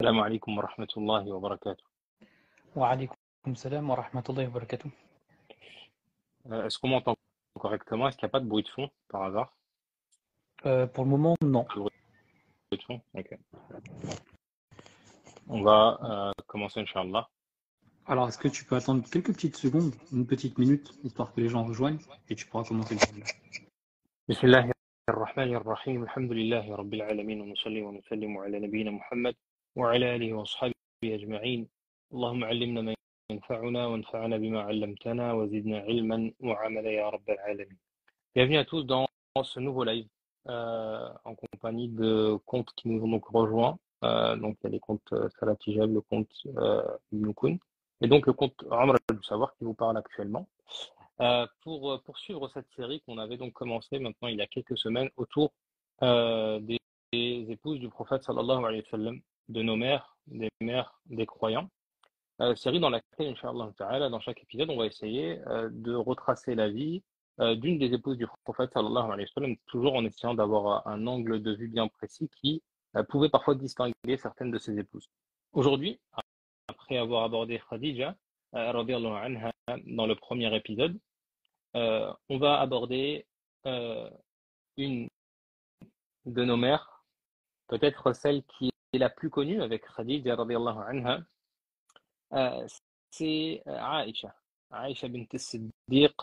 السلام عليكم ورحمة الله وبركاته. Wa alaykoum salam wa rahmatullahi wa barakatuh. Est-ce qu'on m'entend correctement? Est-ce qu'il n'y a pas de bruit de fond par hasard? Pour le moment, non. Pas de bruit de fond? Ok. On va commencer, Inch'Allah. Alors, est-ce que tu peux attendre quelques petites secondes, une petite minute, histoire que les gens rejoignent, et tu pourras commencer le problème. بسم الله الرحمن الرحيم الحمد لله رب العالمين ونصلي ونسلم على نبينا محمد وعلى آله وأصحابه أجمعين اللهم علمنا ما ينفعنا وانفعنا بما علمتنا وزدنا علما وعملا يا رب العالمين. Bienvenue à tous dans ce nouveau live en compagnie de comptes qui nous ont donc rejoints. Donc il y a les comptes Salah Tijab, le compte Ibn Kun et donc le compte Amr al-Savoir qui vous parle actuellement. Pour poursuivre cette série qu'on avait donc commencé maintenant il y a quelques semaines autour des épouses du prophète sallallahu alayhi wa sallam, de nos mères, des mères des croyants. Série dans laquelle, Inch'Allah ta'ala, dans chaque épisode, on va essayer de retracer la vie d'une des épouses du prophète sallallahu alayhi wa sallam, toujours en essayant d'avoir un angle de vue bien précis qui pouvait parfois distinguer certaines de ses épouses. Aujourd'hui, après avoir abordé Khadija, radiyallahu anha, dans le premier épisode, on va aborder une de nos mères, peut-être celle qui est la plus connue avec Khadija, radiyallahu anha, c'est Aïcha bint as-Siddiq,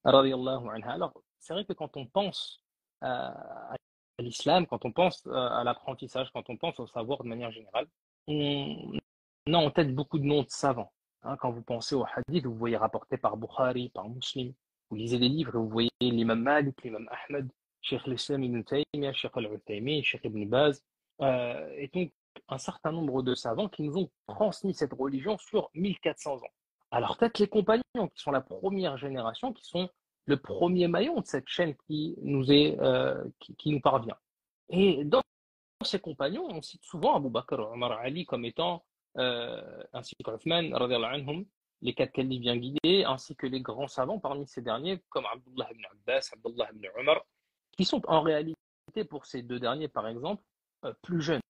radiyallahu anha. Alors, c'est vrai que quand on pense à l'islam, quand on pense à l'apprentissage, quand on pense au savoir de manière générale, on a en tête beaucoup de noms de savants. Quand vous pensez au hadith, vous voyez rapporté par Bukhari, par Muslim, vous lisez des livres et vous voyez l'imam Malik, l'imam Ahmed, Cheikh l'Islam ibn Taymiyyah, Cheikh al-Uthaymi, Cheikh ibn Baz, et donc un certain nombre de savants qui nous ont transmis cette religion sur 1400 ans. Alors peut-être les compagnons qui sont la première génération, qui sont le premier maillon de cette chaîne qui nous est qui nous parvient. Et dans ces compagnons, on cite souvent Abu Bakr, Omar, Ali comme étant ainsi qu'Uthman, radiyallahu anhum, les quatre califes bien guidés, ainsi que les grands savants parmi ces derniers, comme Abdullah ibn Abbas, Abdullah ibn Omar, qui sont en réalité, pour ces deux derniers par exemple, plus jeunes,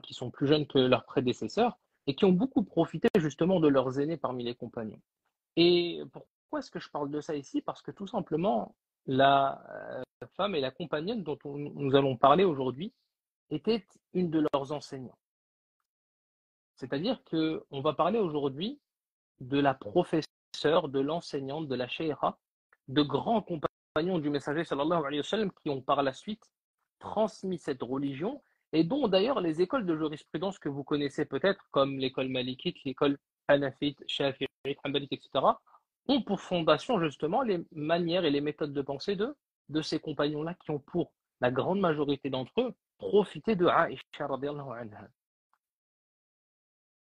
qui sont plus jeunes que leurs prédécesseurs, et qui ont beaucoup profité justement de leurs aînés parmi les compagnons. Et pourquoi est-ce que je parle de ça ici? Parce que tout simplement, la femme et la compagnonne dont nous allons parler aujourd'hui était une de leurs enseignants. C'est-à-dire qu'on va parler aujourd'hui de la professeure, de l'enseignante, de la sheikha, de grands compagnons du messager sallallahu alayhi wa sallam qui ont par la suite transmis cette religion et dont d'ailleurs les écoles de jurisprudence que vous connaissez peut-être, comme l'école malikite, l'école hanafite, shafi'ite, hanbalite, etc., ont pour fondation justement les manières et les méthodes de pensée de ces compagnons-là qui ont pour la grande majorité d'entre eux profité de Aïcha radiyallahu anha.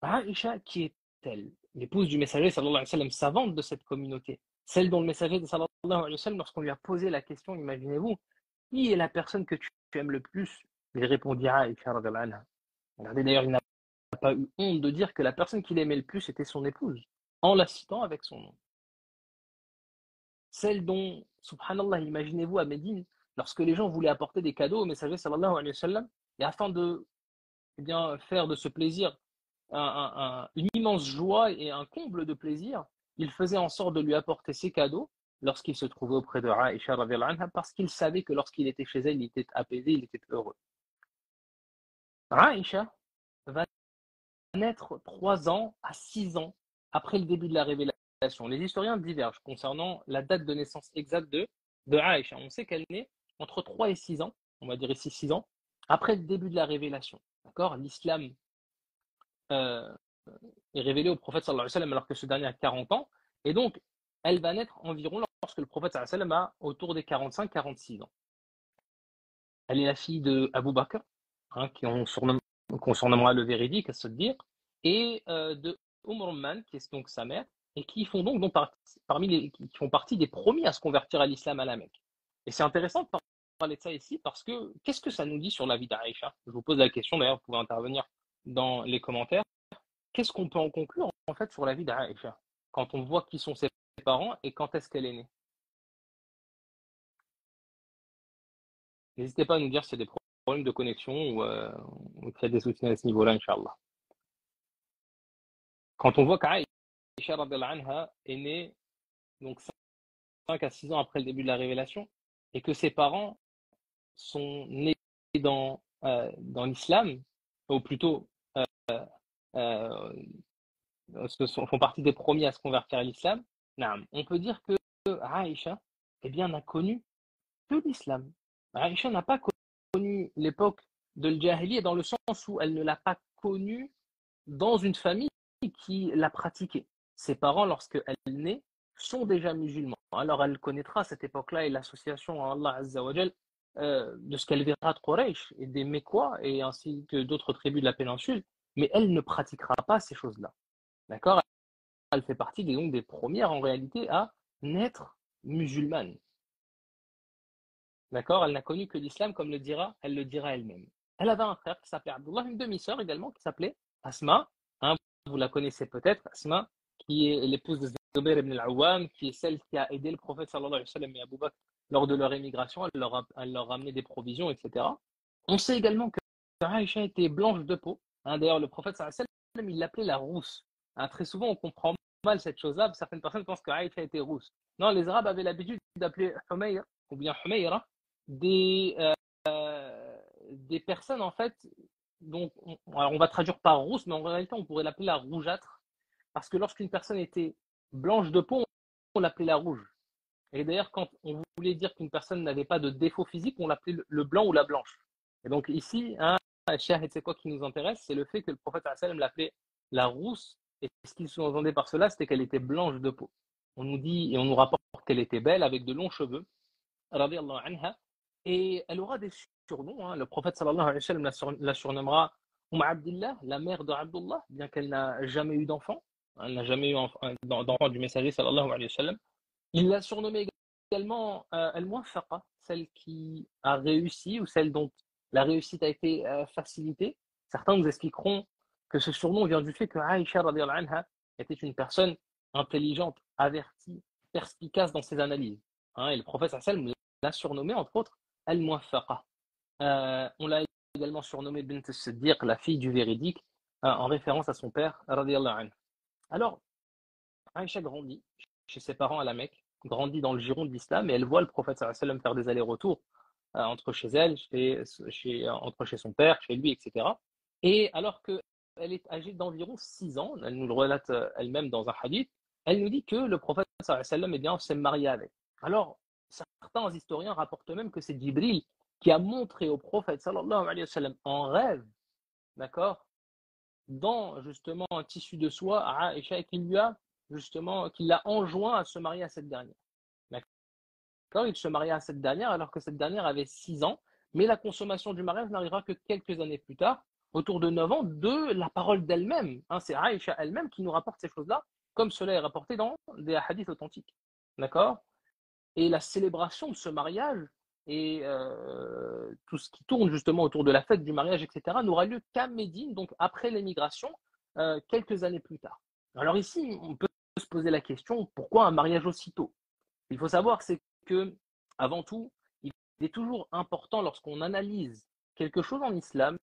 Aïcha, qui est-elle? L'épouse du messager sallallahu alayhi wa sallam, savante de cette communauté, celle dont le messager sallallahu alayhi wa sallam, lorsqu'on lui a posé la question, imaginez-vous, qui est la personne que tu aimes le plus? Il répondit Aïcha radiyallahu anha. Regardez d'ailleurs, il n'a pas eu honte de dire que la personne qu'il aimait le plus était son épouse, en la citant avec son nom. Celle dont, subhanallah, imaginez-vous à Médine, lorsque les gens voulaient apporter des cadeaux au messager sallallahu alayhi wa sallam, et afin de faire de ce plaisir une immense joie et un comble de plaisir, il faisait en sorte de lui apporter ses cadeaux lorsqu'il se trouvait auprès de Aïcha radhiyallahu anha, parce qu'il savait que lorsqu'il était chez elle, il était apaisé, il était heureux. Aïcha va naître 3 ans à 6 ans après le début de la révélation. Les historiens divergent concernant la date de naissance exacte de Aïcha. On sait qu'elle naît entre 3 et 6 ans, on va dire ici 6 ans, après le début de la révélation. D'accord? L'islam est révélé au prophète sallallahu alayhi wa sallam alors que ce dernier a 40 ans. Et donc, elle va naître environ lorsque le prophète sallallahu alayhi wa sallam a autour des 45-46 ans. Elle est la fille de Abu Bakr, qu'on surnommera le véridique, à se dire, et de Rumman, qui est donc sa mère, et qui font donc qui font partie des premiers à se convertir à l'islam à la Mecque. Et c'est intéressant de parler de ça ici parce que qu'est-ce que ça nous dit sur la vie d'Aïcha? Je vous pose la question, d'ailleurs, vous pouvez intervenir dans les commentaires. Qu'est-ce qu'on peut en conclure en fait sur la vie d'Aïcha quand on voit qui sont ses parents et quand est-ce qu'elle est née? N'hésitez pas à nous dire si c'est des problème de connexion ou qu'il y a des soucis à ce niveau-là, Inch'Allah. Quand on voit qu'Aïcha radhiyallahu anha est née donc 5 à 6 ans après le début de la révélation et que ses parents sont nés dans l'islam, ou plutôt euh, font partie des premiers à se convertir à l'islam, on peut dire que Aïcha n'a connu que l'islam. Aïcha n'a pas connu l'époque de l'Jahiliya dans le sens où elle ne l'a pas connu dans une famille qui l'a pratiqué. Ses parents, lorsqu'elle naît, sont déjà musulmans. Alors elle connaîtra à cette époque-là et l'association à Allah Azza wa Jal de ce qu'elle verra de Quraysh et des Mécois et ainsi que d'autres tribus de la péninsule, mais elle ne pratiquera pas ces choses-là. D'accord? Elle fait partie donc des premières en réalité à naître musulmane. D'accord? Elle n'a connu que l'islam, comme elle le dira elle-même. Elle avait un frère qui s'appelait Abdullah, une demi-sœur également qui s'appelait Asma. Hein, vous la connaissez peut-être, Asma, qui est l'épouse de Zubayr ibn al-Awwam, qui est celle qui a aidé le prophète sallallahu alayhi wa sallam et Abu Bakr lors de leur émigration. Elle leur a amené des provisions, etc. On sait également que Aïcha était blanche de peau. Hein, d'ailleurs, le prophète sallallahu alayhi wa sallam, il l'appelait la rousse. Hein, très souvent, on comprend mal cette chose-là. Certaines personnes pensent qu'Aïcha était rousse. Non, les Arabes avaient l'habitude d'appeler Humayr ou bien Humayra des personnes en fait, donc on va traduire par rousse, mais en réalité on pourrait l'appeler la rougeâtre, parce que lorsqu'une personne était blanche de peau, on l'appelait la rouge. Et d'ailleurs, quand on voulait dire qu'une personne n'avait pas de défaut physique, on l'appelait le blanc ou la blanche. Et donc ici, Shahid, c'est quoi qui nous intéresse? C'est le fait que le prophète sallam l'appelait la rousse, et ce qu'il sous-entendait par cela, c'était qu'elle était blanche de peau. On nous dit et on nous rapporte qu'elle était belle avec de longs cheveux, radiyallahu anha. Et elle aura des surnoms. Hein. Le prophète sallallahu alayhi wa sallam la surnommera Abdillah, la mère de Abdullah, bien qu'elle n'a jamais eu d'enfant. Elle n'a jamais eu d'enfant du messager sallallahu alayhi wa sallam. Il l'a surnommée également Al-Muwaffaqa, celle qui a réussi ou celle dont la réussite a été facilitée. Certains nous expliqueront que ce surnom vient du fait que Aïcha radiyallahu anha était une personne intelligente, avertie, perspicace dans ses analyses. Hein, et le prophète sallallahu alayhi wa sallam l'a surnommée entre autres Al-Muwaffaqa. On l'a également surnommée Bint al-Siddiq, la fille du véridique, en référence à son père, radiyallahu anhu. Alors, Aïcha grandit chez ses parents à la Mecque, grandit dans le giron de l'islam, et elle voit le prophète sallallahu alayhi wa sallam faire des allers-retours entre chez elle, entre chez son père, chez lui, etc. Et alors qu'elle est âgée d'environ 6 ans, elle nous le relate elle-même dans un hadith, elle nous dit que le prophète sallallahu alayhi wa sallam, eh bien, s'est marié avec. Alors, certains historiens rapportent même que c'est Jibril qui a montré au prophète sallallahu alayhi wa sallam en rêve, d'accord, dans justement un tissu de soie à Aïcha, et qui l'a enjoint à se marier à cette dernière. D'accord, il se maria à cette dernière alors que cette dernière avait 6 ans, mais la consommation du mariage n'arrivera que quelques années plus tard, autour de 9 ans, de la parole d'elle-même. Hein, c'est Aïcha elle-même qui nous rapporte ces choses-là, comme cela est rapporté dans des hadiths authentiques. D'accord? Et la célébration de ce mariage et tout ce qui tourne justement autour de la fête du mariage, etc., n'aura lieu qu'à Médine, donc après l'émigration, quelques années plus tard. Alors ici, on peut se poser la question, pourquoi un mariage aussitôt? Il faut savoir, c'est que, avant tout, il est toujours important lorsqu'on analyse quelque chose en islam,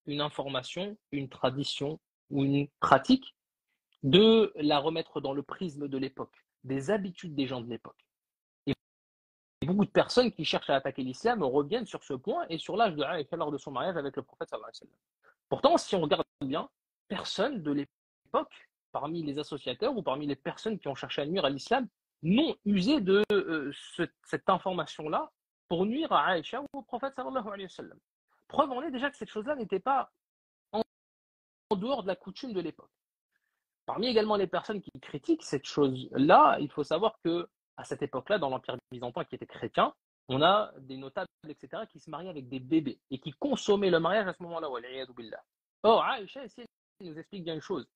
une information, une tradition ou une pratique, de la remettre dans le prisme de l'époque, des habitudes des gens de l'époque. Et beaucoup de personnes qui cherchent à attaquer l'islam reviennent sur ce point et sur l'âge de Aïcha lors de son mariage avec le prophète sallallahu alayhi wa sallam. Pourtant, si on regarde bien, personne de l'époque, parmi les associateurs ou parmi les personnes qui ont cherché à nuire à l'islam, n'ont usé de cette information-là pour nuire à Aïcha ou au prophète sallallahu alayhi wa sallam. Preuve en est déjà que cette chose-là n'était pas en dehors de la coutume de l'époque. Parmi également les personnes qui critiquent cette chose-là, il faut savoir que à cette époque-là, dans l'Empire byzantin qui était chrétien, on a des notables, etc., qui se mariaient avec des bébés et qui consommaient le mariage à ce moment-là. Or, Aïcha, ici, elle nous explique bien une chose,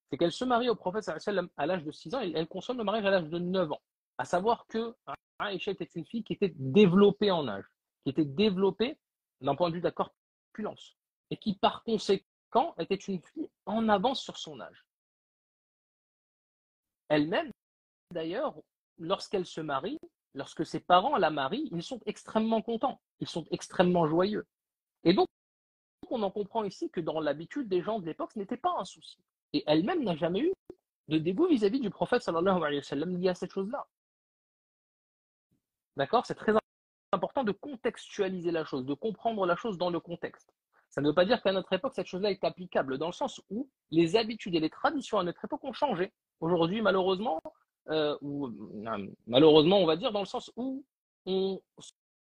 c'est qu'elle se marie au prophète sallallahu alayhi wa sallam à l'âge de 6 ans et elle consomme le mariage à l'âge de 9 ans. À savoir que Aïcha était une fille qui était développée en âge, qui était développée d'un point de vue de la corpulence et qui, par conséquent, était une fille en avance sur son âge. Elle-même, d'ailleurs, lorsqu'elle se marie, lorsque ses parents la marient, ils sont extrêmement contents, ils sont extrêmement joyeux. Et donc, on en comprend ici que dans l'habitude des gens de l'époque, ce n'était pas un souci. Et elle-même n'a jamais eu de dégoût vis-à-vis du prophète sallallahu alayhi wa sallam lié à cette chose-là. D'accord? C'est très important de contextualiser la chose, de comprendre la chose dans le contexte. Ça ne veut pas dire qu'à notre époque, cette chose-là est applicable, dans le sens où les habitudes et les traditions à notre époque ont changé. Aujourd'hui, malheureusement, malheureusement, on va dire, dans le sens où on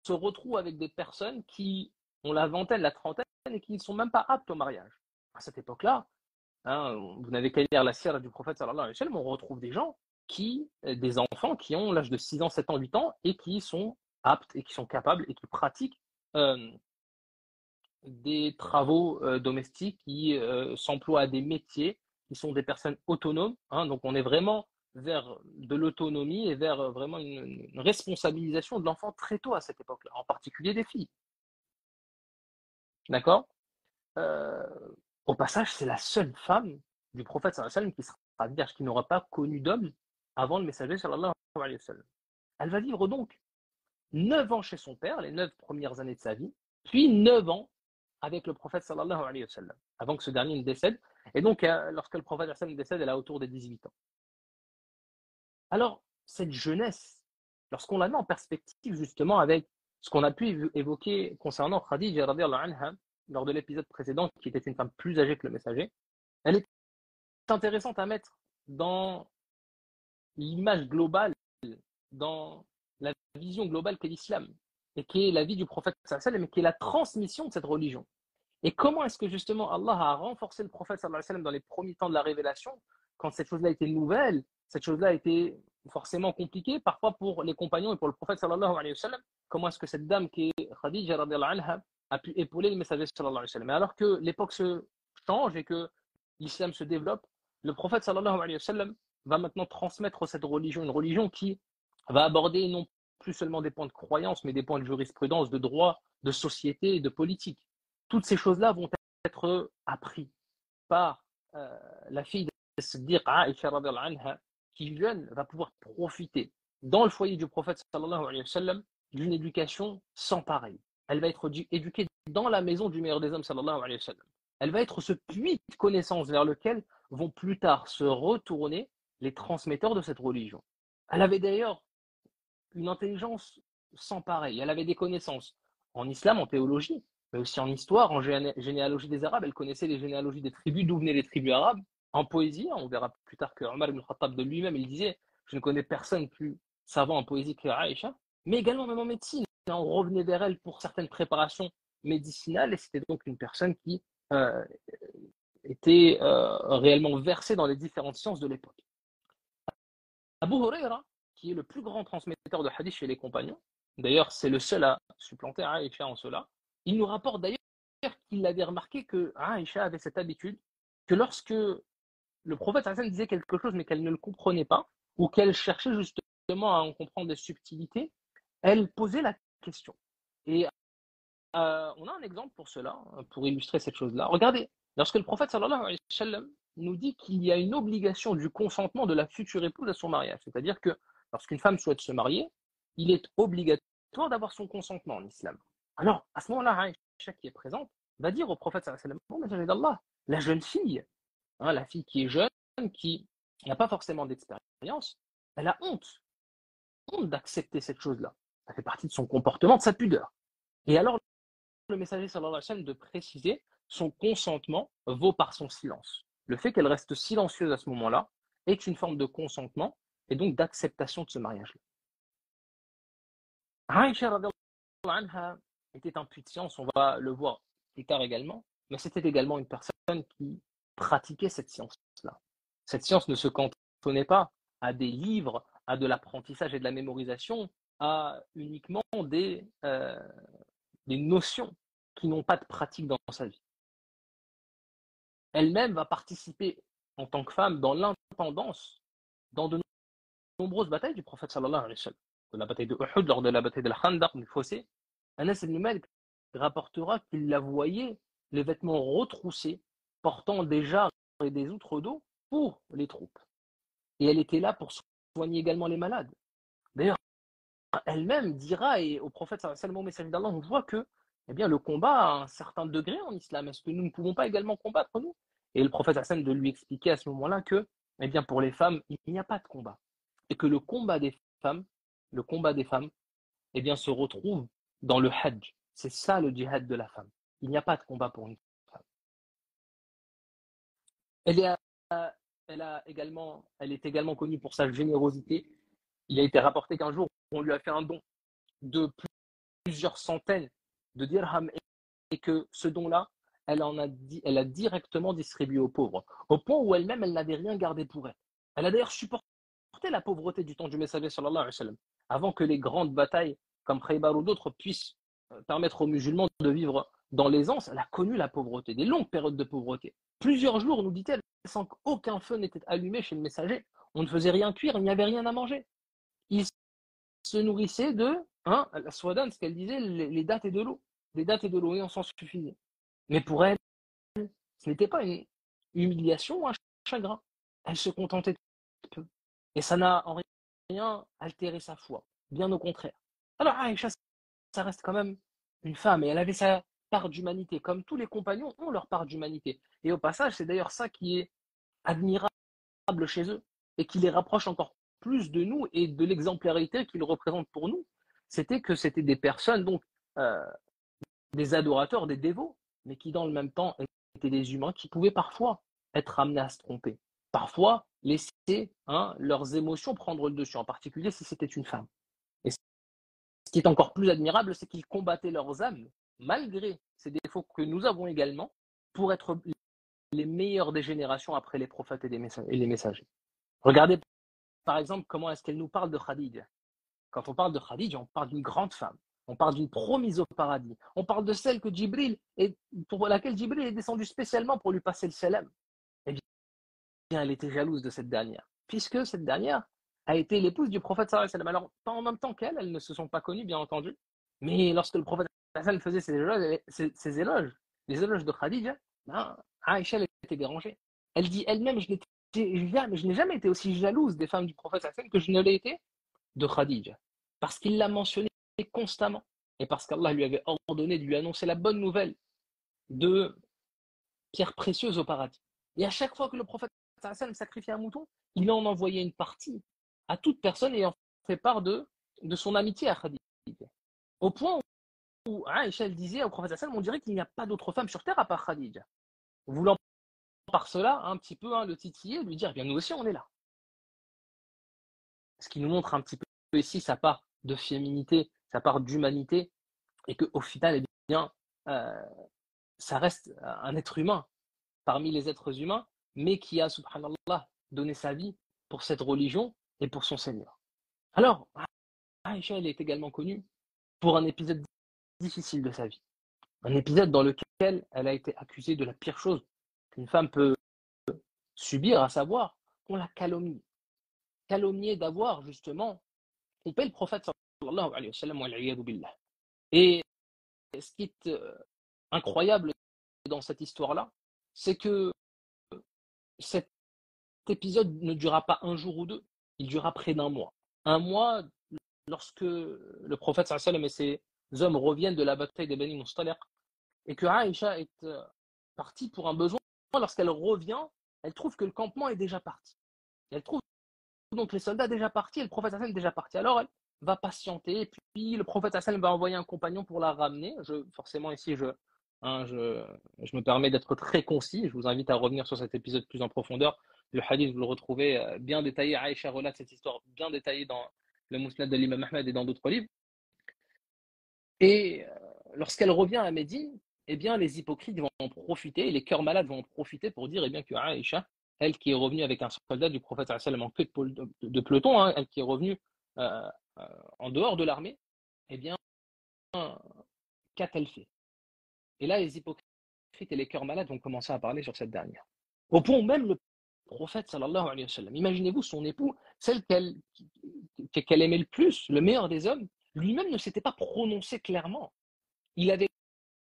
se retrouve avec des personnes qui ont la vingtaine, la trentaine et qui ne sont même pas aptes au mariage. À cette époque-là, hein, vous n'avez qu'à lire la sira du prophète sallallahu alayhi wa sallam, on retrouve des gens des enfants qui ont l'âge de 6 ans, 7 ans, 8 ans et qui sont aptes et qui sont capables et qui pratiquent des travaux domestiques, qui s'emploient à des métiers, qui sont des personnes autonomes. Hein, donc on est vraiment vers de l'autonomie et vers vraiment une responsabilisation de l'enfant très tôt à cette époque-là, en particulier des filles. D'accord? euh, Au passage, c'est la seule femme du prophète sallallahu alayhi wa sallam qui sera vierge, qui n'aura pas connu d'homme avant le messager sallallahu alayhi wa sallam. Elle va vivre donc 9 ans chez son père, les 9 premières années de sa vie, puis 9 ans avec le prophète sallallahu alayhi wa sallam, avant que ce dernier ne décède. Et donc, lorsque le prophète sallallahu alayhi wa sallam décède, elle a autour des 18 ans. Alors, cette jeunesse, lorsqu'on la met en perspective justement avec ce qu'on a pu évoquer concernant Khadija radhiyallahu anha lors de l'épisode précédent, qui était une femme plus âgée que le messager, elle est intéressante à mettre dans l'image globale, dans la vision globale qu'est l'islam, et qui est la vie du prophète sallallahu alayhi wa sallam, et qui est la transmission de cette religion. Et comment est-ce que justement Allah a renforcé le prophète sallallahu alayhi wa sallam dans les premiers temps de la révélation, quand cette chose-là était nouvelle, cette chose-là était forcément compliquée, parfois pour les compagnons et pour le prophète sallallahu alayhi wa sallam. Comment est-ce que cette dame qui est Khadija radhiyallahu anha a pu épauler le messager sallallahu alayhi wa sallam? Mais alors que l'époque se change et que l'islam se développe, le prophète sallallahu alayhi wa sallam va maintenant transmettre cette religion, une religion qui va aborder non plus seulement des points de croyance, mais des points de jurisprudence, de droit, de société et de politique. Toutes ces choses-là vont être apprises par la fille de Siddiq Aïcha radhiyallahu anha, qui jeune va pouvoir profiter dans le foyer du prophète sallallahu alayhi wa sallam d'une éducation sans pareil. Elle va être éduquée dans la maison du meilleur des hommes sallallahu alayhi wa sallam. Elle va être ce puits de connaissances vers lequel vont plus tard se retourner les transmetteurs de cette religion. Elle avait d'ailleurs une intelligence sans pareil. Elle avait des connaissances en islam, en théologie, mais aussi en histoire, en généalogie des Arabes. Elle connaissait les généalogies des tribus, d'où venaient les tribus arabes. En poésie, on verra plus tard que Omar ibn Khattab de lui-même, il disait « Je ne connais personne plus savant en poésie que Aïcha », mais également même en médecine. On revenait vers elle pour certaines préparations médicinales, et c'était donc une personne qui était réellement versée dans les différentes sciences de l'époque. Abu Huraira, qui est le plus grand transmetteur de hadith chez les compagnons, d'ailleurs c'est le seul à supplanter Aïcha en cela, il nous rapporte d'ailleurs qu'il avait remarqué que Aïcha avait cette habitude que lorsque le prophète Hassan disait quelque chose mais qu'elle ne le comprenait pas, ou qu'elle cherchait justement à en comprendre des subtilités, elle posait la question. Et on a un exemple pour cela, pour illustrer cette chose-là. Regardez, lorsque le prophète sallallahu alayhi wa sallam nous dit qu'il y a une obligation du consentement de la future épouse à son mariage, c'est-à-dire que lorsqu'une femme souhaite se marier, il est obligatoire d'avoir son consentement en islam. Alors, à ce moment-là, Aïcha qui est présente va dire au prophète sallallahu alayhi wa sallam, messager d'Allah, la jeune fille, hein, la fille qui est jeune, qui n'a pas forcément d'expérience, elle a honte d'accepter cette chose-là. Ça fait partie de son comportement, de sa pudeur. Et alors, le messager sallallahu alayhi wa sallam de préciser son consentement vaut par son silence. Le fait qu'elle reste silencieuse à ce moment-là est une forme de consentement et donc d'acceptation de ce mariage-là. Aïcha radhiyallahu anha était un puits de science, on va le voir plus tard également, mais c'était également une personne qui pratiquait cette science-là. Cette science ne se cantonnait pas à des livres, à de l'apprentissage et de la mémorisation, à uniquement des notions qui n'ont pas de pratique dans sa vie. Elle-même va participer en tant que femme dans l'intendance, dans de nombreuses batailles du prophète sallallahu alayhi wa sallam. De la bataille de Uhud, lors de la bataille de la Khandaq, du fossé, Anas ibn Malik rapportera qu'il la voyait, les vêtements retroussés, portant des jarres et des outres d'eau pour les troupes. Et elle était là pour soigner également les malades. D'ailleurs, elle-même dira, et au prophète sallallahu alayhi wa sallam, au message d'Allah, on voit que eh bien, le combat a un certain degré en islam. Est-ce que nous ne pouvons pas également combattre, nous? Et le prophète Hassan de lui expliquer à ce moment-là que, eh bien, pour les femmes, il n'y a pas de combat. Et que femmes, le combat des femmes, eh bien, se retrouve dans le hajj. C'est ça le djihad de la femme. Il n'y a pas de combat pour une femme. Elle est, elle est également connue pour sa générosité. Il a été rapporté qu'un jour, on lui a fait un don de plusieurs centaines de dirhams et que ce don-là, elle a directement distribué aux pauvres, au point où elle-même, elle n'avait rien gardé pour elle. Elle a d'ailleurs supporté la pauvreté du temps du messager, sallallahu alayhi wa sallam, avant que les grandes batailles comme Khaybar ou d'autres puissent permettre aux musulmans de vivre dans l'aisance. Elle a connu la pauvreté, des longues périodes de pauvreté. Plusieurs jours, nous dit-elle, sans qu'aucun feu n'était allumé chez le messager. On ne faisait rien cuire, il n'y avait rien à manger. Il se nourrissait de, la swadan, ce qu'elle disait, les dattes et de l'eau. Des dattes et de l'eau, et on s'en suffisait. Mais pour elle, ce n'était pas une humiliation ou un chagrin. Elle se contentait de peu. Et ça n'a en rien altéré sa foi. Bien au contraire. Alors Aïcha, ça reste quand même une femme et elle avait sa part d'humanité, comme tous les compagnons ont leur part d'humanité. Et au passage, c'est d'ailleurs ça qui est admirable chez eux et qui les rapproche encore plus de nous et de l'exemplarité qu'ils représentent pour nous. C'était que c'était des personnes, donc des adorateurs, des dévots, mais qui dans le même temps étaient des humains qui pouvaient parfois être amenés à se tromper. Parfois laisser leurs émotions prendre le dessus, en particulier si c'était une femme. Et ce qui est encore plus admirable, c'est qu'ils combattaient leurs âmes, malgré ces défauts que nous avons également, pour être les meilleurs des générations après les prophètes et les messagers. Regardez par exemple comment est-ce qu'elle nous parle de Khadija. Quand on parle de Khadija, on parle d'une grande femme. On parle d'une promise au paradis. On parle de celle que pour laquelle Jibril est descendu spécialement pour lui passer le salam. Eh bien, elle était jalouse de cette dernière, puisque cette dernière a été l'épouse du prophète sallallahu alayhi wa sallam. Alors, pas en même temps qu'elle, elles ne se sont pas connues, bien entendu, mais lorsque le prophète sallallahu alayhi wa sallam faisait ses éloges, les éloges de Khadija, Aïcha elle était dérangée. Elle dit elle-même, je n'ai jamais été aussi jalouse des femmes du prophète sallallahu alayhi wa sallam que je ne l'ai été de Khadija, parce qu'il l'a mentionné constamment et parce qu'Allah lui avait ordonné de lui annoncer la bonne nouvelle de pierres précieuses au paradis. Et à chaque fois que le prophète sacrifiait un mouton, il en envoyait une partie à toute personne ayant fait part de son amitié à Khadija. Au point où Aïcha disait au prophète on dirait qu'il n'y a pas d'autre femme sur terre à part Khadija. Voulant par cela un petit peu le titiller, lui dire, bien nous aussi on est là. Ce qui nous montre un petit peu ici sa part de féminité, sa part d'humanité, et qu'au final, eh bien, ça reste un être humain parmi les êtres humains, mais qui a, subhanallah, donné sa vie pour cette religion et pour son Seigneur. Alors, Aïcha, elle est également connue pour un épisode difficile de sa vie. Un épisode dans lequel elle a été accusée de la pire chose qu'une femme peut subir, à savoir qu'on la calomnie. Calomniée d'avoir, justement, trompé le prophète, sallallahu alayhi wa sallam, wa al-'iyadu billah. Et ce qui est incroyable dans cette histoire-là, c'est que cet épisode ne durera pas un jour ou deux, il durera près d'un mois. Un mois, lorsque le prophète sallallahu alayhi wa sallam et ses hommes reviennent de la bataille de Bani Mustaliq, et que Aïcha est partie pour un besoin, lorsqu'elle revient, elle trouve que le campement est déjà parti. Elle trouve donc les soldats déjà partis et le prophète sallallahu alayhi wa sallam déjà parti. Alors elle va patienter, et puis le prophète sallallahu alayhi wa sallam va envoyer un compagnon pour la ramener. Forcément ici, je me permets d'être très concis. Je vous invite à revenir sur cet épisode plus en profondeur. Le hadith, vous le retrouvez bien détaillé. Aïcha relate cette histoire bien détaillée dans le Musnad de l'imam Ahmed et dans d'autres livres. Et lorsqu'elle revient à Médine, eh bien, les hypocrites vont en profiter, et les cœurs malades vont en profiter pour dire eh bien, que Aïcha, elle qui est revenue avec un soldat du prophète en queue de peloton, elle qui est revenue en dehors de l'armée, eh bien, qu'a-t-elle fait? Et là, les hypocrites et les cœurs malades vont commencer à parler sur cette dernière. Au point où même le prophète, sallallahu alayhi wa sallam, imaginez-vous son époux, celle qu'elle aimait le plus, le meilleur des hommes, lui-même ne s'était pas prononcé clairement. Il avait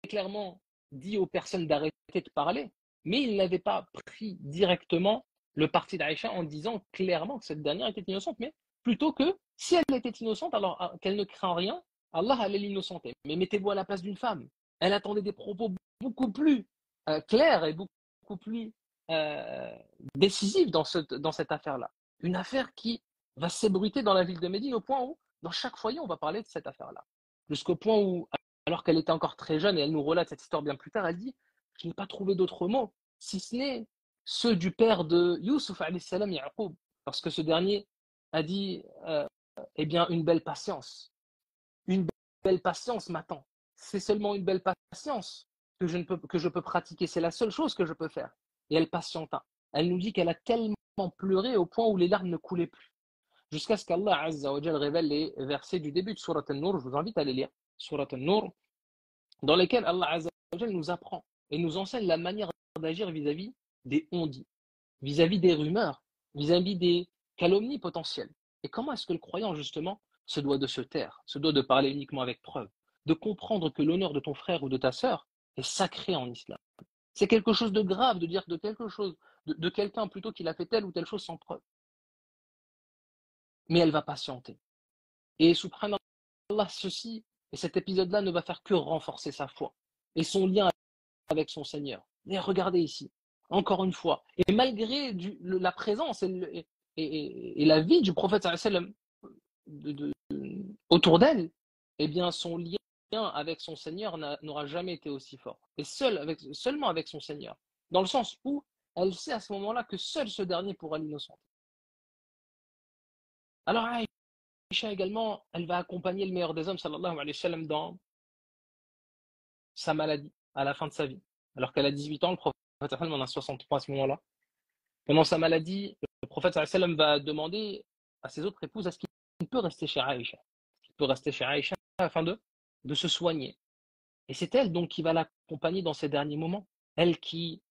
clairement dit aux personnes d'arrêter de parler, mais il n'avait pas pris directement le parti d'Aïcha en disant clairement que cette dernière était innocente, mais plutôt que si elle était innocente, alors qu'elle ne craint rien, Allah allait l'innocenter. Mais mettez-vous à la place d'une femme. Elle attendait des propos beaucoup plus clairs et beaucoup plus euh, décisifs dans cette affaire-là. Une affaire qui va s'ébruiter dans la ville de Médine au point où, dans chaque foyer, on va parler de cette affaire-là. Jusqu'au point où, alors qu'elle était encore très jeune, et elle nous relate cette histoire bien plus tard, elle dit « Je n'ai pas trouvé d'autres mots, si ce n'est ceux du père de Youssouf, alayhi salam, Ya'qub, parce que ce dernier a dit eh bien, une belle patience. Une belle patience m'attend. C'est seulement une belle patience que je peux pratiquer. C'est la seule chose que je peux faire. » Et elle patienta. Elle nous dit qu'elle a tellement pleuré au point où les larmes ne coulaient plus. Jusqu'à ce qu'Allah Azza wa Jal révèle les versets du début de Surat An-Nur. Je vous invite à les lire. Surat An-Nur, dans lesquels Allah Azza wa Jal nous apprend et nous enseigne la manière d'agir vis-à-vis des on-dit, vis-à-vis des rumeurs, vis-à-vis des calomnies potentielles. Et comment est-ce que le croyant, justement, se doit de se taire, se doit de parler uniquement avec preuve, de comprendre que l'honneur de ton frère ou de ta sœur est sacré en islam. C'est quelque chose de grave de dire de quelque chose, de quelqu'un plutôt qu'il a fait telle ou telle chose sans preuve. Mais elle va patienter. Et subhanallah, ceci, et cet épisode-là ne va faire que renforcer sa foi et son lien avec son Seigneur. Et regardez ici, encore une fois, et malgré la présence et la vie du prophète sallam autour d'elle, eh bien son lien avec son Seigneur n'aura jamais été aussi fort. Et seulement avec son Seigneur. Dans le sens où elle sait à ce moment-là que seul ce dernier pourra l'innocenter. Alors Aïcha également, elle va accompagner le meilleur des hommes, sallallahu alayhi wa sallam, dans sa maladie, à la fin de sa vie. Alors qu'elle a 18 ans, le prophète en a 63 à ce moment-là. Pendant sa maladie, le prophète sallam va demander à ses autres épouses est-ce qu'il peut rester chez Aïcha. Il peut rester chez Aïcha afin de se soigner. Et c'est elle donc qui va l'accompagner dans ces derniers moments. Elle qui,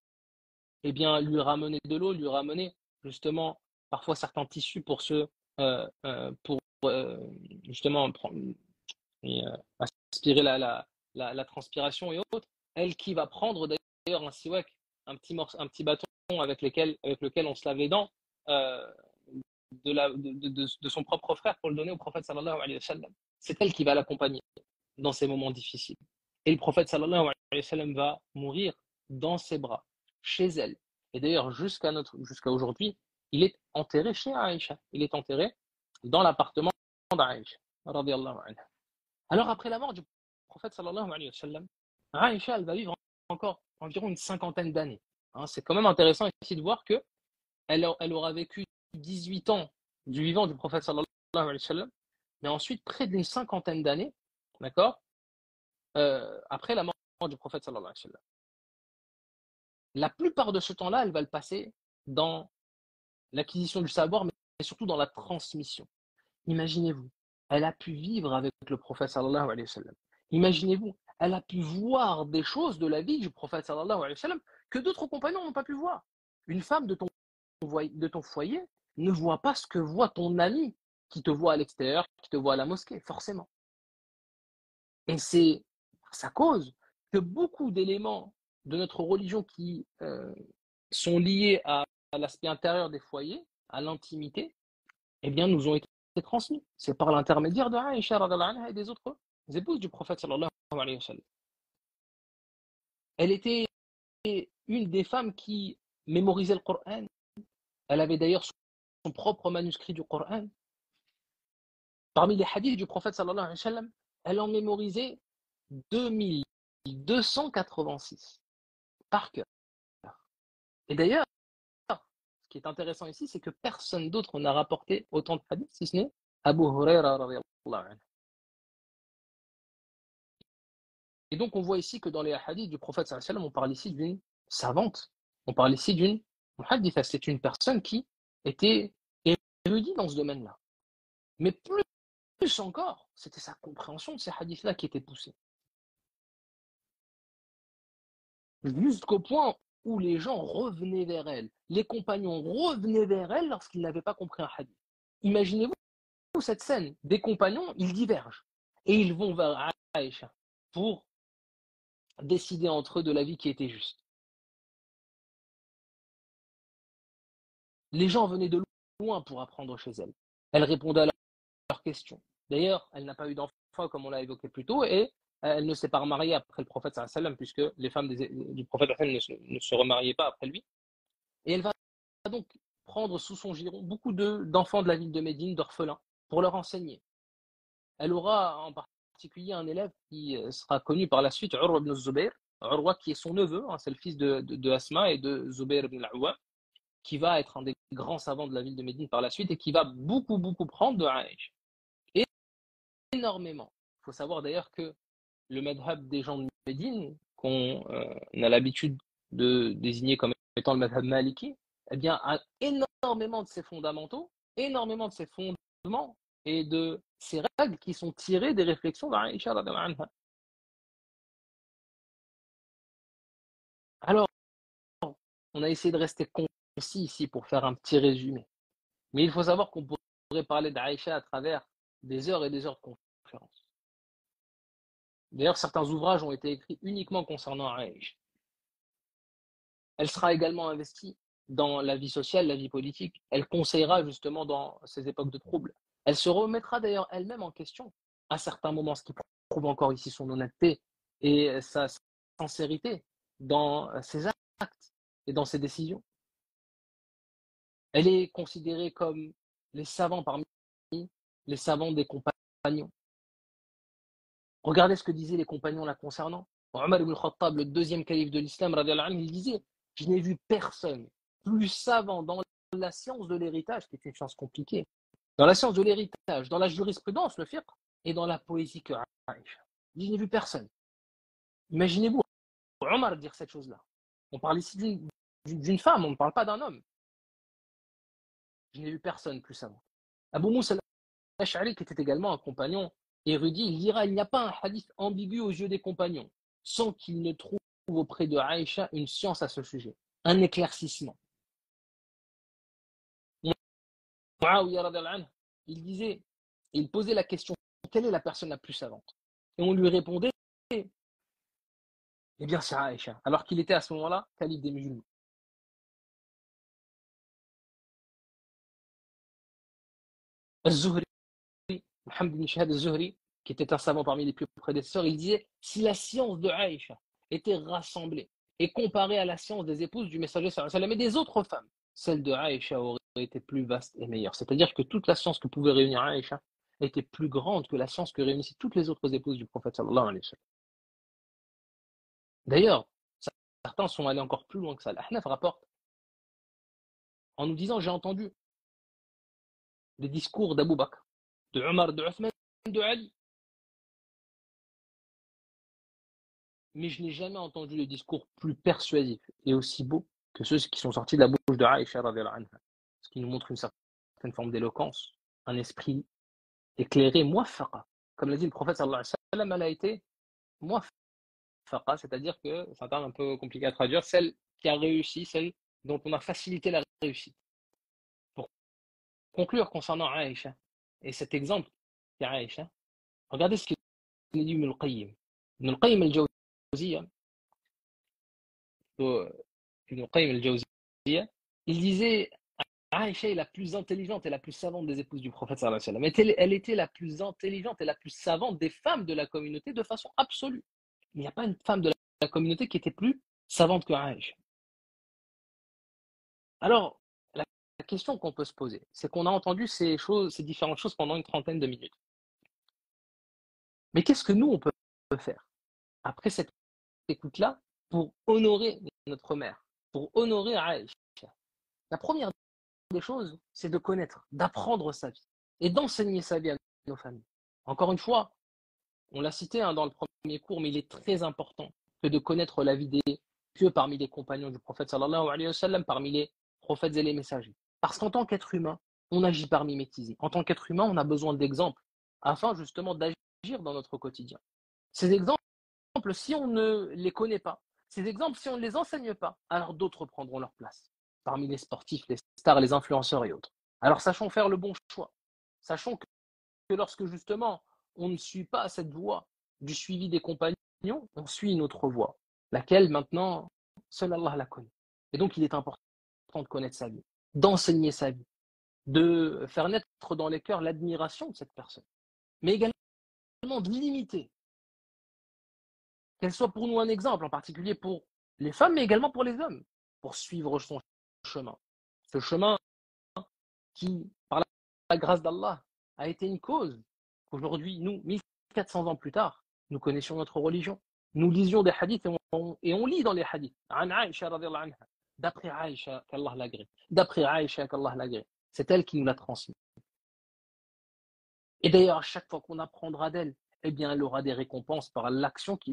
eh bien, lui ramenait de l'eau, lui ramenait justement parfois certains tissus pour justement aspirer la transpiration et autres. Elle qui va prendre d'ailleurs un siwak, un petit bâton avec lequel on se lave les dents de son propre frère pour le donner au prophète sallallahu alayhi wa sallam. C'est elle qui va l'accompagner dans ces moments difficiles. Et le prophète sallallahu alayhi wa sallam va mourir dans ses bras, chez elle. Et d'ailleurs, jusqu'à aujourd'hui, il est enterré chez Aïcha. Il est enterré dans l'appartement d'Aïcha, radiyallahu anha. Alors, après la mort du prophète sallallahu alayhi wa sallam, Aïcha, elle va vivre encore environ une cinquantaine d'années. Hein, c'est quand même intéressant ici de voir qu'elle aura vécu 18 ans du vivant du prophète sallallahu alayhi wa sallam, mais ensuite près d'une cinquantaine d'années, d'accord, après la mort du prophète sallallahu alayhi wa sallam. La plupart de ce temps-là, elle va le passer dans l'acquisition du savoir, mais surtout dans la transmission. Imaginez-vous, elle a pu vivre avec le prophète sallallahu alayhi wa sallam. Imaginez-vous, elle a pu voir des choses de la vie du prophète sallallahu alayhi wa sallam que d'autres compagnons n'ont pas pu voir. Une femme de ton foyer ne voit pas ce que voit ton ami qui te voit à l'extérieur, qui te voit à la mosquée, forcément. Et c'est à sa cause que beaucoup d'éléments de notre religion qui sont liés à l'aspect intérieur des foyers, à l'intimité, eh bien, nous ont été transmis. C'est par l'intermédiaire de Aïcha et des autres épouses du prophète sallallahu alayhi wa sallam. Elle était une des femmes qui mémorisait le Coran. Elle avait d'ailleurs son propre manuscrit du Coran. Parmi les hadiths du prophète sallallahu alayhi wa sallam, elle en mémorisait 2286 par cœur. Et d'ailleurs, ce qui est intéressant ici, c'est que personne d'autre n'a rapporté autant de hadiths, si ce n'est Abu Huraira radiyallahu anhu. Et donc, on voit ici que dans les hadiths du prophète sallallahu alayhi wa sallam, on parle ici d'une savante. On parle ici d'une muhadditha. C'est une personne qui était érudite dans ce domaine-là. Mais plus encore, c'était sa compréhension de ces hadiths-là qui était poussée. Jusqu'au point où les gens revenaient vers elle. Les compagnons revenaient vers elle lorsqu'ils n'avaient pas compris un hadith. Imaginez-vous cette scène. Des compagnons, ils divergent. Et ils vont vers Aïcha pour décider entre eux de la vie qui était juste. Les gens venaient de loin pour apprendre chez elle. Elle répondait à leurs questions. D'ailleurs, elle n'a pas eu d'enfant comme on l'a évoqué plus tôt et elle ne s'est pas remariée après le prophète sallallahu alayhi wa sallam, puisque les femmes du prophète ne se remariaient pas après lui. Et elle va donc prendre sous son giron beaucoup d'enfants de la ville de Médine, d'orphelins, pour leur enseigner. Elle aura en particulier un élève qui sera connu par la suite, Urwa ibn Zubayr, Urwa qui est son neveu, hein, c'est le fils de Asma et de Zubayr ibn al-Awwam, qui va être un des grands savants de la ville de Médine par la suite et qui va beaucoup prendre de Aïcha. Et énormément. Il faut savoir d'ailleurs que le madhab des gens de Médine, qu'on a l'habitude de désigner comme étant le madhab maliki, eh bien, a énormément de ses fondamentaux, énormément de ses fondements et de ces règles qui sont tirées des réflexions d'Aïcha radhiyallahu anha. Alors, on a essayé de rester concis ici pour faire un petit résumé. Mais il faut savoir qu'on pourrait parler d'Aïcha à travers des heures et des heures de conférences. D'ailleurs, certains ouvrages ont été écrits uniquement concernant Aïcha. Elle sera également investie dans la vie sociale, la vie politique. Elle conseillera justement dans ces époques de troubles. Elle se remettra d'ailleurs elle-même en question à certains moments, ce qui prouve encore ici son honnêteté et sa sincérité dans ses actes et dans ses décisions. Elle est considérée comme les savants parmi les savants des compagnons. Regardez ce que disaient les compagnons la concernant. Omar ibn Khattab, le deuxième calife de l'islam, il disait: je n'ai vu personne plus savant dans la science de l'héritage, qui est une science compliquée, dans la science de l'héritage, dans la jurisprudence, le fiqh, et dans la poésie que Aïcha. Je n'ai vu personne. Imaginez-vous Omar dire cette chose-là. On parle ici d'une femme, on ne parle pas d'un homme. Je n'ai vu personne plus savant. Abu Moussa al-Ash'ari, qui était également un compagnon érudit, il dira: il n'y a pas un hadith ambigu aux yeux des compagnons sans qu'il ne trouve auprès de Aïcha une science à ce sujet, un éclaircissement. Il disait, il posait la question: quelle est la personne la plus savante? Et on lui répondait: eh bien c'est Aïcha, alors qu'il était à ce moment-là calife des musulmans. Al-Zuhri, Mohammed ibn Shahad al-Zuhri, qui était un savant parmi les plus prédécesseurs, il disait: si la science de Aïcha était rassemblée et comparée à la science des épouses du messager sallallahu alayhi wa sallam et des autres femmes, celle de Aïcha aurait été plus vaste et meilleure. C'est-à-dire que toute la science que pouvait réunir Aïcha était plus grande que la science que réunissaient toutes les autres épouses du prophète sallallahu alayhi wa sallam. D'ailleurs, certains sont allés encore plus loin que ça. L'Ahnaf rapporte en nous disant: j'ai entendu les discours d'Abu Bakr, de Omar, de Othman, de Ali, mais je n'ai jamais entendu le discours plus persuasif et aussi beau que ceux qui sont sortis de la bouche de Aïcha radhiyallahu anha, ce qui nous montre une certaine forme d'éloquence, un esprit éclairé, muwaffaqa. Comme l'a dit le prophète sallallahu alayhi wa sallam, elle a été muwaffaqa, c'est-à-dire que, c'est un terme un peu compliqué à traduire, celle qui a réussi, celle dont on a facilité la réussite. Pour conclure concernant Aïcha et cet exemple d'Aïcha, regardez ce qu'il dit Ibn al-Qayyim. Ibn al-Qayyim al-Jawziyya, Ibn al-Qayyim al-Jawziyya, il disait: Aïcha est la plus intelligente et la plus savante des épouses du prophète sallallahu alayhi wa sallam. Elle était la plus intelligente et la plus savante des femmes de la communauté de façon absolue. Il n'y a pas une femme de la communauté qui était plus savante que Aïcha. Alors, la question qu'on peut se poser, c'est qu'on a entendu ces différentes choses pendant une trentaine de minutes. Mais qu'est-ce que nous, on peut faire après cette écoute-là pour honorer notre mère, pour honorer Aïcha? La première des choses, c'est de connaître, d'apprendre sa vie et d'enseigner sa vie à nos familles. Encore une fois, on l'a cité dans le premier cours, mais il est très important que de connaître la vie des pieux parmi les compagnons du prophète sallallahu alayhi wa sallam, parmi les prophètes et les messagers. Parce qu'en tant qu'être humain, on agit par mimétisme. En tant qu'être humain, on a besoin d'exemples afin justement d'agir dans notre quotidien. Ces exemples, si on ne les connaît pas, ces exemples, si on ne les enseigne pas, alors d'autres prendront leur place. Parmi les sportifs, les stars, les influenceurs et autres. Alors sachons faire le bon choix. Sachons que lorsque justement on ne suit pas cette voie du suivi des compagnons, on suit une autre voie, laquelle maintenant, seul Allah la connaît. Et donc il est important de connaître sa vie, d'enseigner sa vie, de faire naître dans les cœurs l'admiration de cette personne, mais également de limiter qu'elle soit pour nous un exemple, en particulier pour les femmes, mais également pour les hommes, pour suivre son chemin. Ce chemin qui, par la grâce d'Allah, a été une cause qu'aujourd'hui, nous, 1400 ans plus tard, nous connaissions notre religion. Nous lisions des hadiths et on lit dans les hadiths. D'après Aïcha, qu'Allah l'agrée. D'après Aïcha, qu'Allah l'agrée. C'est elle qui nous l'a transmis. Et d'ailleurs, à chaque fois qu'on apprendra d'elle, eh bien, elle aura des récompenses par les actions qui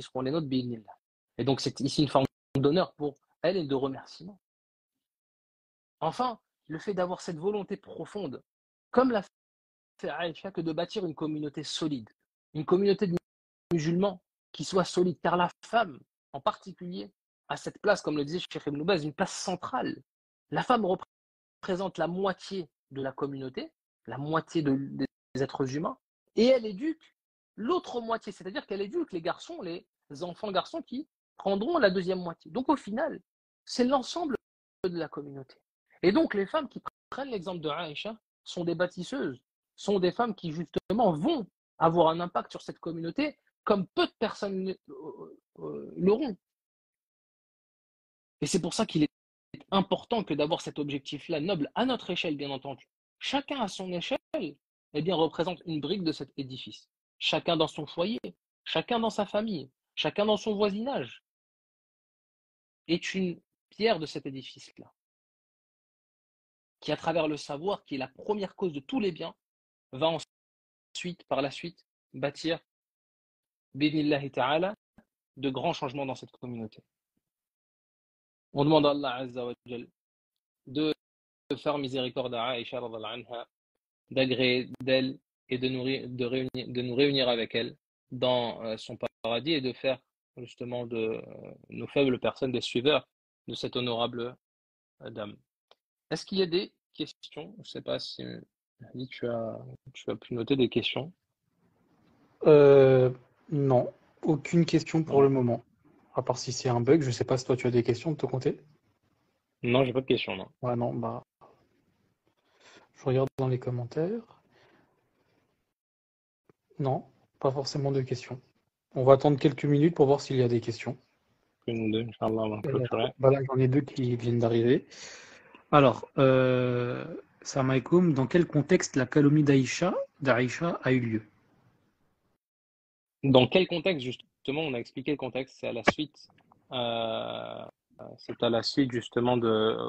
seront les nôtres, bi'idhnillah. Et donc, c'est ici une forme d'honneur pour elle et de remerciement. Enfin, le fait d'avoir cette volonté profonde, comme l'a fait Aïcha, que de bâtir une communauté solide, une communauté de musulmans qui soit solide, car la femme, en particulier, a cette place, comme le disait Cheikh Ibn Baz, une place centrale. La femme représente la moitié de la communauté, la moitié des êtres humains, et elle éduque l'autre moitié, c'est-à-dire qu'elle éduque les garçons, les enfants garçons qui prendront la deuxième moitié. Donc au final, c'est l'ensemble de la communauté. Et donc les femmes qui prennent l'exemple de Aïcha sont des bâtisseuses, sont des femmes qui justement vont avoir un impact sur cette communauté comme peu de personnes l'auront. Et c'est pour ça qu'il est important que d'avoir cet objectif-là noble, à notre échelle bien entendu. Chacun à son échelle, eh bien, représente une brique de cet édifice. Chacun dans son foyer, chacun dans sa famille, chacun dans son voisinage est une pierre de cet édifice-là, qui à travers le savoir, qui est la première cause de tous les biens, va ensuite, par la suite, bâtir, bidnillahi ta'ala, de grands changements dans cette communauté. On demande à Allah Azza wa Jal de faire miséricorde à Aïcha anha, d'agréer d'elle et de nous réunir avec elle dans son paradis et de faire justement de nos faibles personnes des suiveurs de cette honorable dame. Est-ce qu'il y a des questions? Je ne sais pas si tu as pu noter des questions. Non, aucune question pour le moment. À part si c'est un bug, je sais pas si toi tu as des questions de ton côté. Non, j'ai pas de questions, non. Ouais, non, bah, je regarde dans les commentaires. Non, pas forcément de questions. On va attendre quelques minutes pour voir s'il y a des questions. Que nous deux, Inch'Allah, on va clôturer. Voilà, j'en ai deux qui viennent d'arriver. Alors, Salam alaikum, dans quel contexte la calomnie d'Aïcha a eu lieu? Dans quel contexte, justement, on a expliqué le contexte, c'est à la suite, justement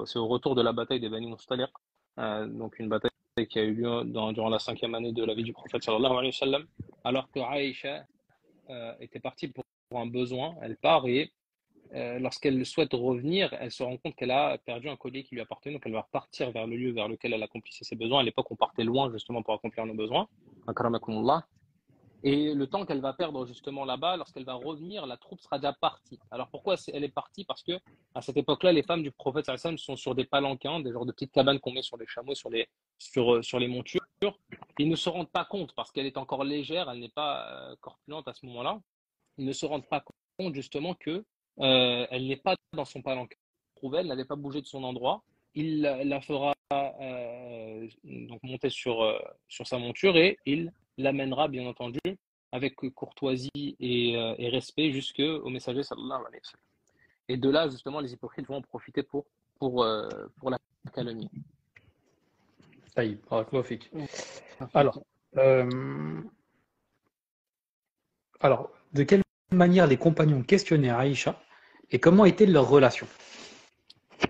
c'est au retour de la bataille des Bani Mustaliq, donc une bataille qui a eu lieu durant la 5e année de la vie du prophète sallallahu alayhi wa sallam, alors que Aïcha était partie pour un besoin, elle part et lorsqu'elle souhaite revenir, elle se rend compte qu'elle a perdu un collier qui lui appartenait, donc elle va repartir vers le lieu vers lequel elle accomplissait ses besoins. À l'époque, on partait loin justement pour accomplir nos besoins. Akramakumullah. Et le temps qu'elle va perdre justement là-bas, lorsqu'elle va revenir, la troupe sera déjà partie. Alors pourquoi elle est partie? Parce que à cette époque-là, les femmes du prophète sallallahu alayhi wa sallam sont sur des palanquins, des genres de petites cabanes qu'on met sur les chameaux, sur les montures. Ils ne se rendent pas compte parce qu'elle est encore légère, elle n'est pas corpulente à ce moment-là. Ils ne se rendent pas compte justement que elle n'est pas dans son palanquin. Elle n'avait pas bougé de son endroit. Il la fera donc monter sur sa monture et il l'amènera bien entendu avec courtoisie et respect jusqu'au messager sallallahu alayhi wa sallam. Et de là justement les hypocrites vont en profiter pour la calomnie. Taïb, barakallahu. Alors, de quelle manière les compagnons questionnaient Aïcha et comment était leur relation?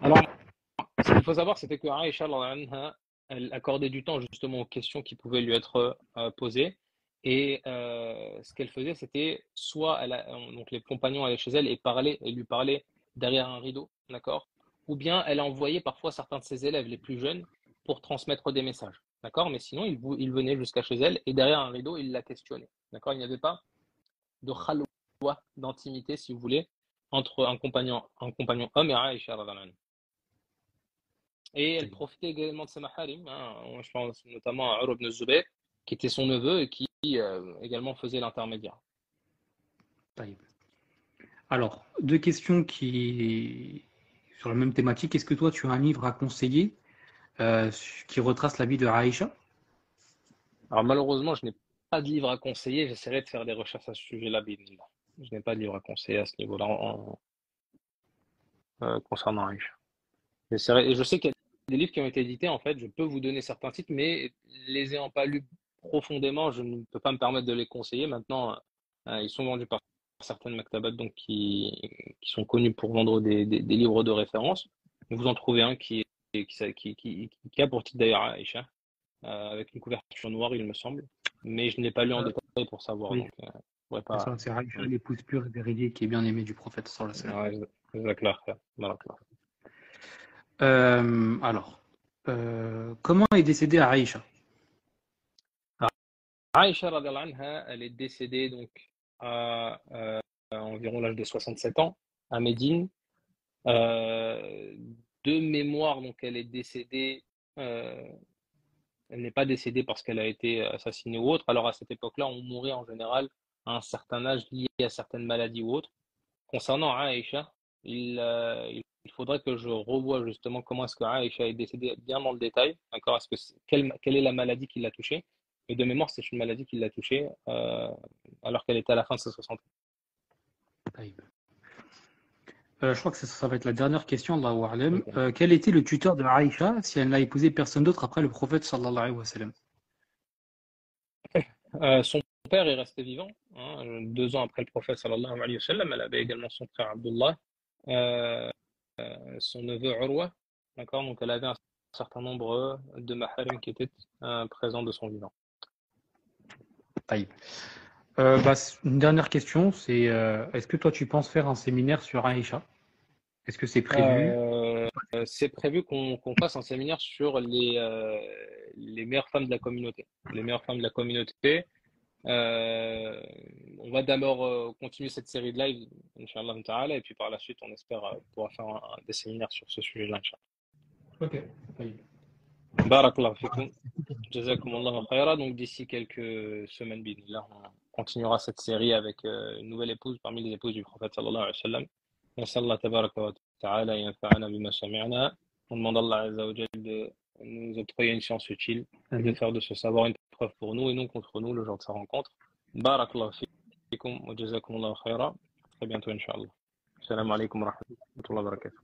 Alors, ce qu'il faut savoir, c'était que Aïcha, elle accordait du temps justement aux questions qui pouvaient lui être posées. Et ce qu'elle faisait, c'était soit donc les compagnons allaient chez elle et lui parlaient derrière un rideau, d'accord? Ou bien elle envoyait parfois certains de ses élèves les plus jeunes pour transmettre des messages, d'accord? Mais sinon, il venait jusqu'à chez elle et derrière un rideau, il la questionnait, d'accord? Il n'y avait pas de khalwa, d'intimité, si vous voulez, entre un compagnon homme et Aïcha. Et elle profitait également de ses maharim, hein. Je pense notamment à Urwa ibn Zubayr, qui était son neveu et qui également faisait l'intermédiaire. Alors, deux questions sur la même thématique. Est-ce que toi, tu as un livre à conseiller qui retrace la vie de Aïcha? Alors malheureusement, je n'ai pas de livre à conseiller, j'essaierai de faire des recherches à ce sujet-là, bismillah. Je n'ai pas de livre à conseiller à ce niveau-là concernant Aïcha. Et je sais qu'il y a des livres qui ont été édités, en fait, je peux vous donner certains titres, mais les ayant pas lus profondément, je ne peux pas me permettre de les conseiller. Maintenant, ils sont vendus par certaines maktabat, donc qui sont connus pour vendre des livres de référence. Vous en trouvez un qui a pour titre d'ailleurs Aïcha, avec une couverture noire, il me semble, mais je ne l'ai pas lu en Euh, détail pour savoir, oui, donc je pourrais c'est pas. ça, c'est Aïcha, l'épouse pure et véridique qui est bien aimée du prophète sallallahu alayhi wa sallam. Ouais, jazakallah khair, barakallah. Alors, comment est décédée Aïcha? Aïcha radhiyallahu anha, elle est décédée donc à environ l'âge de 67 ans à Médine. Euh, de mémoire, donc elle est décédée, euh, elle n'est pas décédée parce qu'elle a été assassinée ou autre. Alors à cette époque-là, on mourait en général à un certain âge lié à certaines maladies ou autres. Concernant Aïcha, il faudrait que je revoie justement comment est-ce que Aïcha est décédée bien dans le détail. D'accord? Quelle est la maladie qui l'a touchée? Et de mémoire, c'est une maladie qui l'a touchée alors qu'elle était à la fin de ses 60 ans. Je crois que ça va être la dernière question, Allahu a'lam. Ok. Quel était le tuteur de Aïcha si elle n'a épousé personne d'autre après le prophète sallallahu alayhi wa sallam? Son père est resté vivant, hein, 2 ans après le prophète sallallahu alayhi wa sallam. Elle avait également son frère Abdullah, euh, son neveu Urwa. D'accord? Donc elle avait un certain nombre de maharim qui étaient présents de son vivant. Taïb. Une dernière question, c'est est-ce que toi tu penses faire un séminaire sur Aïcha? Est-ce que c'est prévu? Euh, c'est prévu qu'on fasse un séminaire sur les meilleures femmes de la communauté. Les meilleures femmes de la communauté. Euh, on va d'abord continuer cette série de live, Inch'Allah ta'ala, et puis par la suite, on espère pouvoir faire des séminaires sur ce sujet-là, Inch'Allah. Ok. Taïb. Barakallahu fikum, jazakumullahu khaira. Donc d'ici quelques semaines, bismillah, on continuera cette série avec une nouvelle épouse parmi les épouses du prophète sallallahu alayhi wa sallam. نسأل الله تبارك وتعالى ينفعنا بما سمعنا. On demande à Allah Azza wa Jal de nous octroyer une science utile et de Amin. faire de ce savoir une preuve pour nous et non contre nous le jour de sa rencontre. Barakallahu fikum wa jazakumullahu khaira. Très bientôt, Inch'Allah. Salam alaikum wa rahmatullahi wa barakatuh.